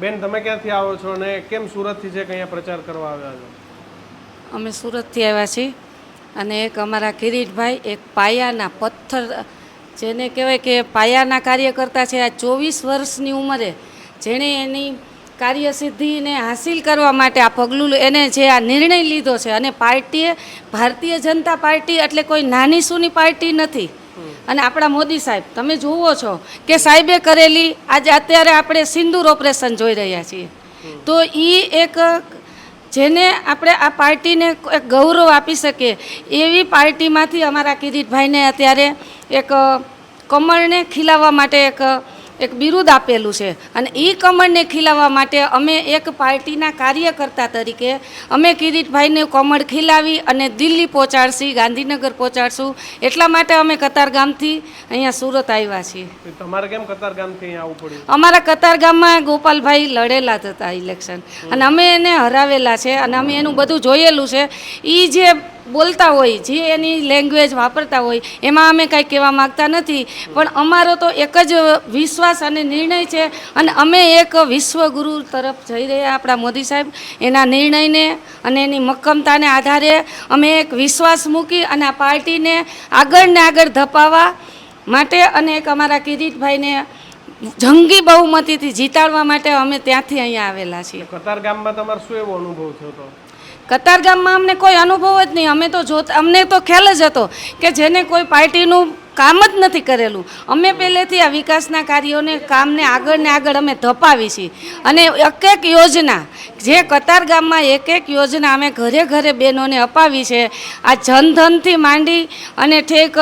બેન તમે ક્યાંથી આવો છો અને કેમ સુરતથી છે કે અહીંયા પ્રચાર કરવા આવ્યા છો? અમે સુરતથી આવ્યા છીએ અને એક અમારા કિરીટભાઈ એક પાયાના પથ્થર જેને કહેવાય કે પાયાના કાર્યકર્તા છે. આ 24 વર્ષની ઉંમરે જેણે એની કાર્યસિદ્ધિને હાસિલ કરવા માટે આ પગલું એને જે આ નિર્ણય લીધો છે અને પાર્ટીએ ભારતીય જનતા પાર્ટી એટલે કોઈ નાની સૂની પાર્ટી નથી. અને આપણા મોદી સાહેબ તમે જુઓ છો કે સાહેબે કરેલી આજે અત્યારે આપણે સિંદૂર ઓપરેશન જોઈ રહ્યા છીએ, તો એ એક જેને આપણે આ પાર્ટીને એક ગૌરવ આપી શકીએ એવી પાર્ટીમાંથી અમારા કિરીટભાઈને અત્યારે એક કમળને ખીલાવવા માટે એક બિરુદ આપેલું છે. અને એ કમળને ખીલાવવા માટે અમે એક પાર્ટીના કાર્યકર્તા તરીકે અમે કિરીટભાઈને કમળ ખીલાવી અને દિલ્હી પહોંચાડશી, ગાંધીનગર પહોંચાડશું. એટલા માટે અમે કતારગામથી અહીંયા સુરત આવ્યા છીએ. તમારે કેમ કતારગામથી અહીંયા આવવું પડ્યું? અમારા કતારગામમાં ગોપાલભાઈ લડેલા હતા ઇલેક્શન અને અમે એને હરાવેલા છે અને અમે એનું બધું જોયેલું છે. એ જે બોલતા હોય, જે એની લેંગ્વેજ વાપરતા હોય એમાં અમે કાંઈ કહેવા માગતા નથી, પણ અમારો તો એક જ વિશ્વાસ અને નિર્ણય છે અને અમે એક વિશ્વગુરુ તરફ જઈ રહ્યા. આપણા મોદી સાહેબ એના નિર્ણયને અને એની મક્કમતાને આધારે અમે એક વિશ્વાસ મૂકી અને આ પાર્ટીને આગળ ને આગળ ધપાવવા માટે અને એક અમારા કિરીટભાઈને જંગી બહુમતીથી જીતાડવા માટે અમે ત્યાંથી અહીંયા આવેલા છીએ. કતારગામમાં તમારો શું એવો અનુભવ થયો હતો? કતારગામમાં અમને કોઈ અનુભવ જ નહીં. અમે તો અમને તો ખ્યાલ જ હતો કે જેને કોઈ પાર્ટીનું કામ જ નથી કરેલું. અમે પહેલેથી આ વિકાસના કાર્યોને કામને આગળ અમે ધપાવી છીએ અને એક યોજના જે કતારગામમાં એક યોજના અમે ઘરે ઘરે બહેનોને અપાવી છે. આ જનધનથી માંડી અને ઠેક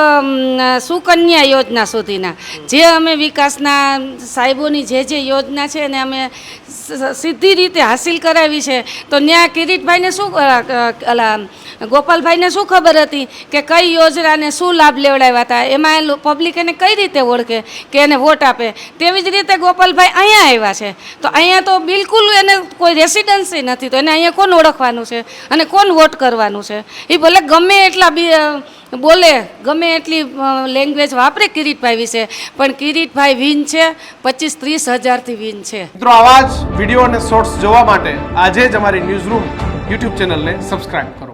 સુકન્યા યોજના સુધીના જે અમે વિકાસના સાહેબોની જે યોજના છે એને અમે સીધી રીતે હાસિલ કરાવી છે. તો ત્યાં કિરીટભાઈને શું ગોપાલભાઈને શું ખબર હતી કે કઈ યોજનાને શું લાભ લેવડાવ્યા હતા, એમાં પબ્લિક એને કઈ રીતે ઓળખે કે એને વોટ આપે. તેવી જ રીતે ગોપાલભાઈ અહીંયા આવ્યા છે તો અહીંયા તો બિલકુલ એને કોઈ રેસિડન્સી નથી, તો એને અહીંયા કોણ ઓળખવાનું છે અને કોણ વોટ કરવાનું છે? એ ભલે ગમે એટલા બોલે, ગમે એટલી લેંગ્વેજ વાપરે કિરીટભાઈ વિશે, પણ કિરીટભાઈ વિન છે, 25-30 હજારથી વિન છે. મિત્રો, આવા જ વિડીયો અને શોર્ટ્સ જોવા માટે આજે જ અમારી ન્યૂઝ રૂમ યુટ્યુબ ચેનલને સબસ્ક્રાઇબ કરો.